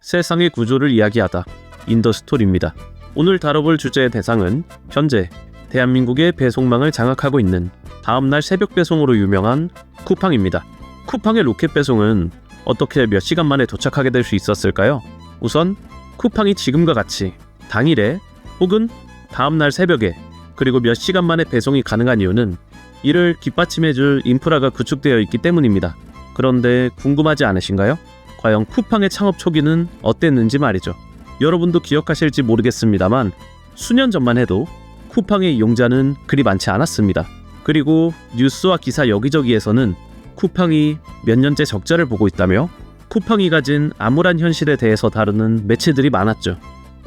세상의 구조를 이야기하다 인더스토리입니다. 오늘 다뤄볼 주제의 대상은 현재 대한민국의 배송망을 장악하고 있는 다음날 새벽 배송으로 유명한 쿠팡입니다. 쿠팡의 로켓 배송은 어떻게 몇 시간 만에 도착하게 될 수 있었을까요? 우선 쿠팡이 지금과 같이 당일에 혹은 다음날 새벽에 그리고 몇 시간 만에 배송이 가능한 이유는 이를 뒷받침해줄 인프라가 구축되어 있기 때문입니다. 그런데 궁금하지 않으신가요? 과연 쿠팡의 창업 초기는 어땠는지 말이죠. 여러분도 기억하실지 모르겠습니다만 수년 전만 해도 쿠팡의 이용자는 그리 많지 않았습니다. 그리고 뉴스와 기사 여기저기에서는 쿠팡이 몇 년째 적자를 보고 있다며 쿠팡이 가진 암울한 현실에 대해서 다루는 매체들이 많았죠.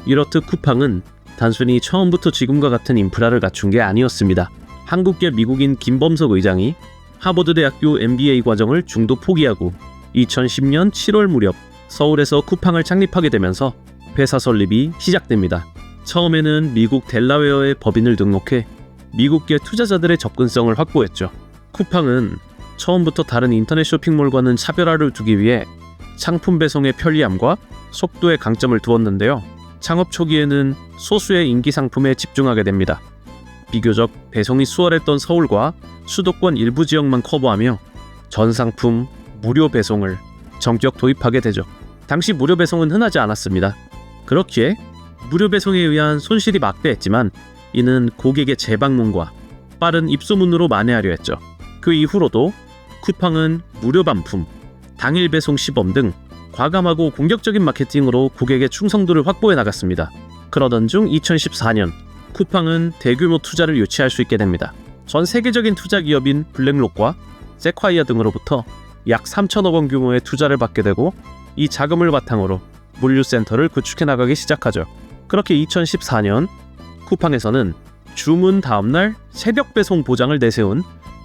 이렇듯 쿠팡은 단순히 처음부터 지금과 같은 인프라를 갖춘 게 아니었습니다. 한국계 미국인 김범석 의장이 하버드대학교 MBA 과정을 중도 포기하고 2010년 7월 무렵 서울에서 쿠팡을 창립하게 되면서 회사 설립이 시작됩니다. 처음에는 미국 델라웨어에 법인을 등록해 미국계 투자자들의 접근성을 확보했죠. 쿠팡은 처음부터 다른 인터넷 쇼핑몰과는 차별화를 두기 위해 상품 배송의 편리함과 속도에 강점을 두었는데요. 창업 초기에는 소수의 인기 상품에 집중하게 됩니다. 비교적 배송이 수월했던 서울과 수도권 일부 지역만 커버하며 전 상품 무료 배송을 전격 도입하게 되죠. 당시 무료 배송은 흔하지 않았습니다. 그렇기에 무료 배송에 의한 손실이 막대했지만 이는 고객의 재방문과 빠른 입소문으로 만회하려 했죠. 그 이후로도 쿠팡은 무료 반품, 당일 배송 시범 등 과감하고 공격적인 마케팅으로 고객의 충성도를 확보해 나갔습니다. 그러던 중 2014년 쿠팡은 대규모 투자를 유치할 수 있게 됩니다. 전 세계적인 투자 기업인 블랙록과 세콰이어 등으로부터 약 3천억 원 규모의 투자를 받게 되고 이 자금을 바탕으로 물류센터를 구축해 나가기 시작하죠. 그렇게 2014년 쿠팡에서는 주문 다음날 새벽 배송 보장을 내세운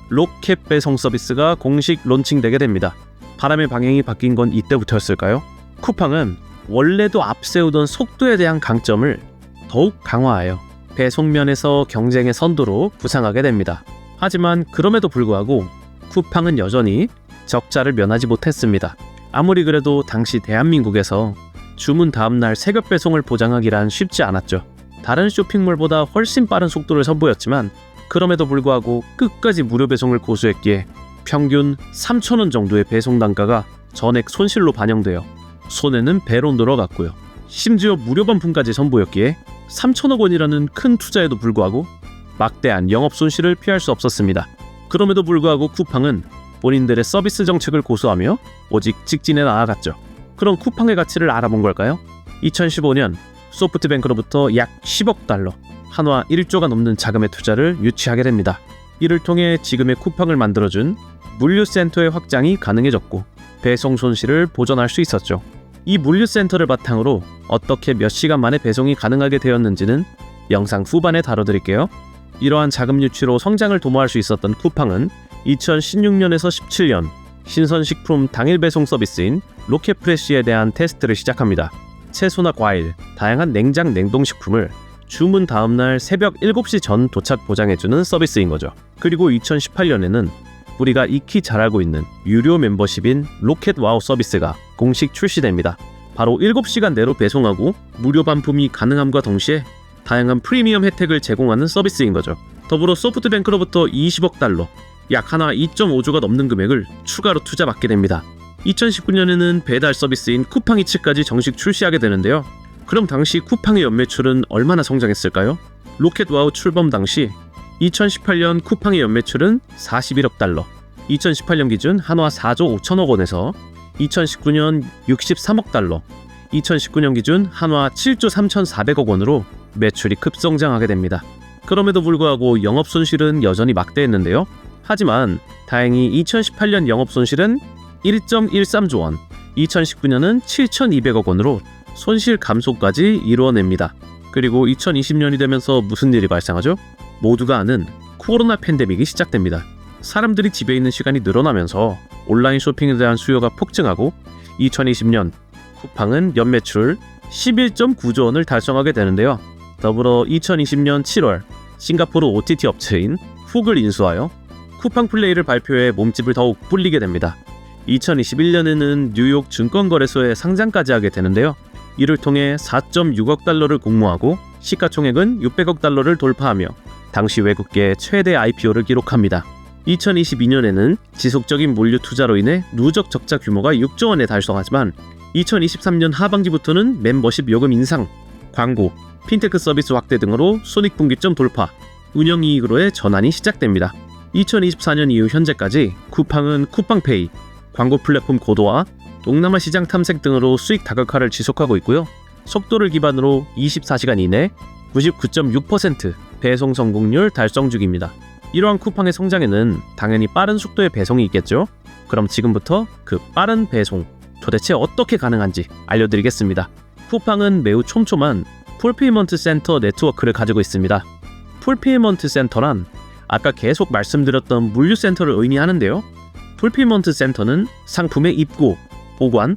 로켓 배송 서비스가 공식 론칭되게 됩니다. 바람의 방향이 바뀐 건 이때부터였을까요? 쿠팡은 원래도 앞세우던 속도에 대한 강점을 더욱 강화하여 배송면에서 경쟁의 선두로 부상하게 됩니다. 하지만 그럼에도 불구하고 쿠팡은 여전히 적자를 면하지 못했습니다. 아무리 그래도 당시 대한민국에서 주문 다음날 새벽 배송을 보장하기란 쉽지 않았죠. 다른 쇼핑몰보다 훨씬 빠른 속도를 선보였지만 그럼에도 불구하고 끝까지 무료 배송을 고수했기에 평균 3,000원 정도의 배송 단가가 전액 손실로 반영되어 손해는 배로 늘어갔고요. 심지어 무료 반품까지 선보였기에 3,000억 원이라는 큰 투자에도 불구하고 막대한 영업 손실을 피할 수 없었습니다. 그럼에도 불구하고 쿠팡은 본인들의 서비스 정책을 고수하며 오직 직진해 나아갔죠. 그럼 쿠팡의 가치를 알아본 걸까요? 2015년 소프트뱅크로부터 약 10억 달러, 한화 1조가 넘는 자금의 투자를 유치하게 됩니다. 이를 통해 지금의 쿠팡을 만들어준 물류센터의 확장이 가능해졌고 배송 손실을 보전할 수 있었죠. 이 물류센터를 바탕으로 어떻게 몇 시간 만에 배송이 가능하게 되었는지는 영상 후반에 다뤄드릴게요. 이러한 자금 유치로 성장을 도모할 수 있었던 쿠팡은 2016년에서 17년 신선식품 당일 배송 서비스인 로켓프레시에 대한 테스트를 시작합니다. 채소나 과일, 다양한 냉장 냉동식품을 주문 다음날 새벽 7시 전 도착 보장해주는 서비스인 거죠. 그리고 2018년에는 우리가 익히 잘 알고 있는 유료 멤버십인 로켓와우 서비스가 공식 출시됩니다. 바로 7시간 내로 배송하고 무료 반품이 가능함과 동시에 다양한 프리미엄 혜택을 제공하는 서비스인 거죠. 더불어 소프트뱅크로부터 20억 달러, 약 한화 2.5조가 넘는 금액을 추가로 투자받게 됩니다. 2019년에는 배달 서비스인 쿠팡이츠까지 정식 출시하게 되는데요. 그럼 당시 쿠팡의 연매출은 얼마나 성장했을까요? 로켓와우 출범 당시 2018년 쿠팡의 연매출은 41억 달러, 2018년 기준 한화 4조 5천억 원에서 2019년 63억 달러, 2019년 기준 한화 7조 3,400억 원으로 매출이 급성장하게 됩니다. 그럼에도 불구하고 영업 손실은 여전히 막대했는데요. 하지만 다행히 2018년 영업 손실은 1.13조 원, 2019년은 7,200억 원으로 손실 감소까지 이루어냅니다. 그리고 2020년이 되면서 무슨 일이 발생하죠? 모두가 아는 코로나 팬데믹이 시작됩니다. 사람들이 집에 있는 시간이 늘어나면서 온라인 쇼핑에 대한 수요가 폭증하고 2020년 쿠팡은 연매출 11.9조 원을 달성하게 되는데요. 더불어 2020년 7월 싱가포르 OTT 업체인 훅을 인수하여 쿠팡 플레이를 발표해 몸집을 더욱 불리게 됩니다. 2021년에는 뉴욕 증권거래소에 상장까지 하게 되는데요. 이를 통해 4.6억 달러를 공모하고 시가총액은 600억 달러를 돌파하며 당시 외국계 최대 IPO를 기록합니다. 2022년에는 지속적인 물류 투자로 인해 누적 적자 규모가 6조 원에 달성하지만 2023년 하반기부터는 멤버십 요금 인상, 광고, 핀테크 서비스 확대 등으로 손익분기점 돌파, 운영이익으로의 전환이 시작됩니다. 2024년 이후 현재까지 쿠팡은 쿠팡페이, 광고 플랫폼 고도화, 동남아 시장 탐색 등으로 수익 다각화를 지속하고 있고요. 속도를 기반으로 24시간 이내 99.6% 배송 성공률 달성 중입니다. 이러한 쿠팡의 성장에는 당연히 빠른 속도의 배송이 있겠죠? 그럼 지금부터 그 빠른 배송 도대체 어떻게 가능한지 알려드리겠습니다. 쿠팡은 매우 촘촘한 풀필먼트 센터 네트워크를 가지고 있습니다. 풀필먼트 센터란 아까 계속 말씀드렸던 물류센터를 의미하는데요. 풀필먼트 센터는 상품의 입고, 보관,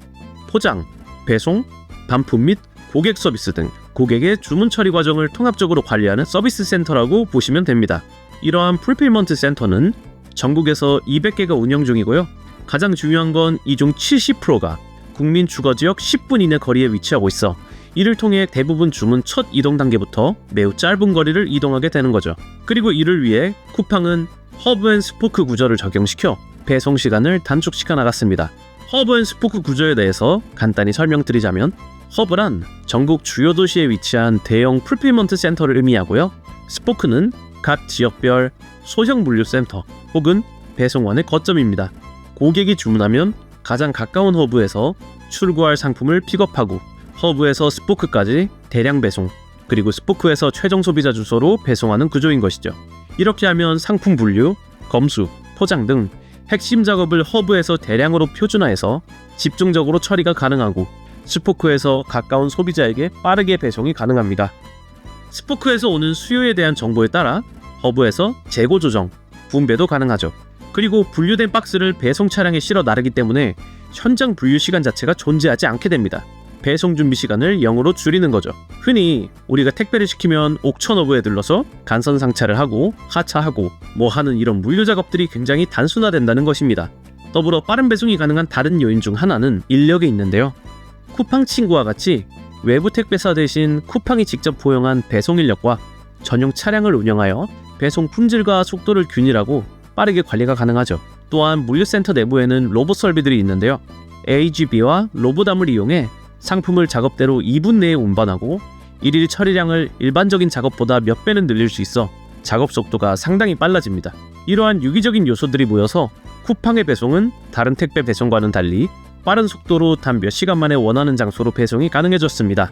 포장, 배송, 반품 및 고객 서비스 등 고객의 주문 처리 과정을 통합적으로 관리하는 서비스 센터라고 보시면 됩니다. 이러한 풀필먼트 센터는 전국에서 200개가 운영 중이고요. 가장 중요한 건 이 중 70%가 국민 주거지역 10분 이내 거리에 위치하고 있어 이를 통해 대부분 주문 첫 이동 단계부터 매우 짧은 거리를 이동하게 되는 거죠. 그리고 이를 위해 쿠팡은 허브 앤 스포크 구조를 적용시켜 배송 시간을 단축시켜 나갔습니다. 허브 앤 스포크 구조에 대해서 간단히 설명드리자면 허브란 전국 주요 도시에 위치한 대형 풀필먼트 센터를 의미하고요. 스포크는 각 지역별 소형 물류센터 혹은 배송원의 거점입니다. 고객이 주문하면 가장 가까운 허브에서 출고할 상품을 픽업하고 허브에서 스포크까지 대량 배송, 그리고 스포크에서 최종 소비자 주소로 배송하는 구조인 것이죠. 이렇게 하면 상품 분류, 검수, 포장 등 핵심 작업을 허브에서 대량으로 표준화해서 집중적으로 처리가 가능하고 스포크에서 가까운 소비자에게 빠르게 배송이 가능합니다. 스포크에서 오는 수요에 대한 정보에 따라 허브에서 재고 조정, 분배도 가능하죠. 그리고 분류된 박스를 배송 차량에 실어 나르기 때문에 현장 분류 시간 자체가 존재하지 않게 됩니다. 배송 준비 시간을 0으로 줄이는 거죠. 흔히 우리가 택배를 시키면 옥천 허브에 들러서 간선 상차를 하고 하차하고 뭐 하는 이런 물류 작업들이 굉장히 단순화된다는 것입니다. 더불어 빠른 배송이 가능한 다른 요인 중 하나는 인력이 있는데요. 쿠팡 친구와 같이 외부 택배사 대신 쿠팡이 직접 포용한 배송 인력과 전용 차량을 운영하여 배송 품질과 속도를 균일하고 빠르게 관리가 가능하죠. 또한 물류센터 내부에는 로봇 설비들이 있는데요. AGV와 로보담을 이용해 상품을 작업대로 2분 내에 운반하고 일일 처리량을 일반적인 작업보다 몇 배는 늘릴 수 있어 작업 속도가 상당히 빨라집니다. 이러한 유기적인 요소들이 모여서 쿠팡의 배송은 다른 택배 배송과는 달리 빠른 속도로 단 몇 시간 만에 원하는 장소로 배송이 가능해졌습니다.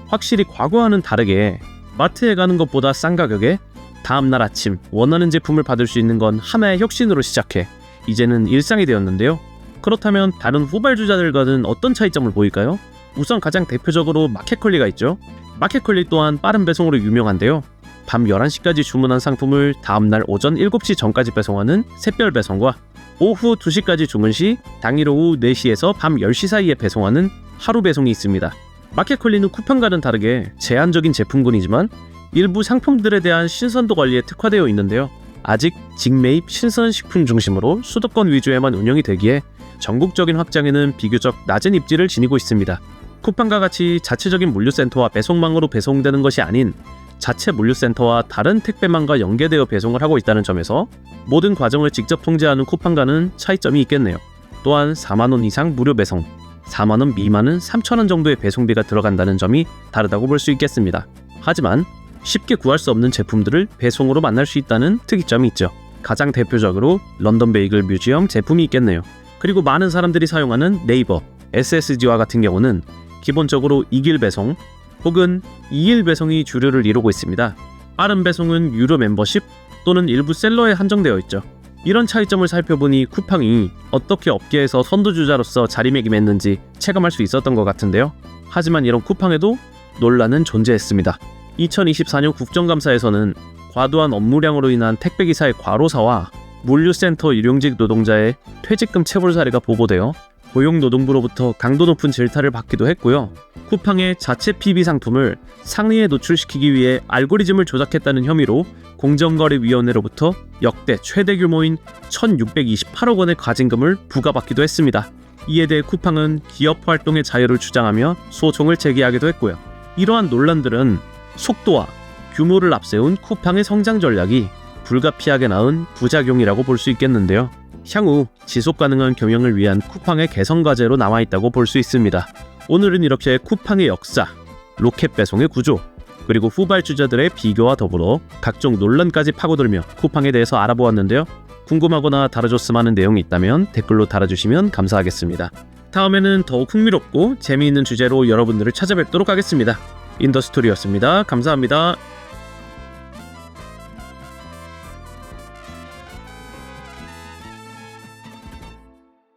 확실히 과거와는 다르게 마트에 가는 것보다 싼 가격에 다음날 아침 원하는 제품을 받을 수 있는 건 하나의 혁신으로 시작해 이제는 일상이 되었는데요. 그렇다면 다른 후발주자들과는 어떤 차이점을 보일까요? 우선 가장 대표적으로 마켓컬리가 있죠. 마켓컬리 또한 빠른 배송으로 유명한데요. 밤 11시까지 주문한 상품을 다음날 오전 7시 전까지 배송하는 샛별 배송과 오후 2시까지 주문 시 당일 오후 4시에서 밤 10시 사이에 배송하는 하루 배송이 있습니다. 마켓컬리는 쿠팡과는 다르게 제한적인 제품군이지만 일부 상품들에 대한 신선도 관리에 특화되어 있는데요. 아직 직매입 신선식품 중심으로 수도권 위주에만 운영이 되기에 전국적인 확장에는 비교적 낮은 입지를 지니고 있습니다. 쿠팡과 같이 자체적인 물류센터와 배송망으로 배송되는 것이 아닌 자체 물류센터와 다른 택배망과 연계되어 배송을 하고 있다는 점에서 모든 과정을 직접 통제하는 쿠팡과는 차이점이 있겠네요. 또한 4만원 이상 무료 배송, 4만원 미만은 3,000원 정도의 배송비가 들어간다는 점이 다르다고 볼 수 있겠습니다. 하지만 쉽게 구할 수 없는 제품들을 배송으로 만날 수 있다는 특이점이 있죠. 가장 대표적으로 런던 베이글 뮤지엄 제품이 있겠네요. 그리고 많은 사람들이 사용하는 네이버, SSG와 같은 경우는 기본적으로 2길 배송 혹은 2일 배송이 주류를 이루고 있습니다. 빠른 배송은 유료 멤버십 또는 일부 셀러에 한정되어 있죠. 이런 차이점을 살펴보니 쿠팡이 어떻게 업계에서 선두주자로서 자리매김했는지 체감할 수 있었던 것 같은데요. 하지만 이런 쿠팡에도 논란은 존재했습니다. 2024년 국정감사에서는 과도한 업무량으로 인한 택배기사의 과로사와 물류센터 일용직 노동자의 퇴직금 체불 사례가 보고되어 고용노동부로부터 강도 높은 질타를 받기도 했고요. 쿠팡의 자체 PB 상품을 상위에 노출시키기 위해 알고리즘을 조작했다는 혐의로 공정거래위원회로부터 역대 최대 규모인 1,628억 원의 과징금을 부과받기도 했습니다. 이에 대해 쿠팡은 기업 활동의 자유를 주장하며 소송을 제기하기도 했고요. 이러한 논란들은 속도와 규모를 앞세운 쿠팡의 성장 전략이 불가피하게 낳은 부작용이라고 볼 수 있겠는데요. 향후 지속가능한 경영을 위한 쿠팡의 개선 과제로 남아있다고 볼 수 있습니다. 오늘은 이렇게 쿠팡의 역사, 로켓 배송의 구조, 그리고 후발주자들의 비교와 더불어 각종 논란까지 파고들며 쿠팡에 대해서 알아보았는데요. 궁금하거나 다뤄줬으면 하는 내용이 있다면 댓글로 달아주시면 감사하겠습니다. 다음에는 더욱 흥미롭고 재미있는 주제로 여러분들을 찾아뵙도록 하겠습니다. 인더스토리였습니다. 감사합니다.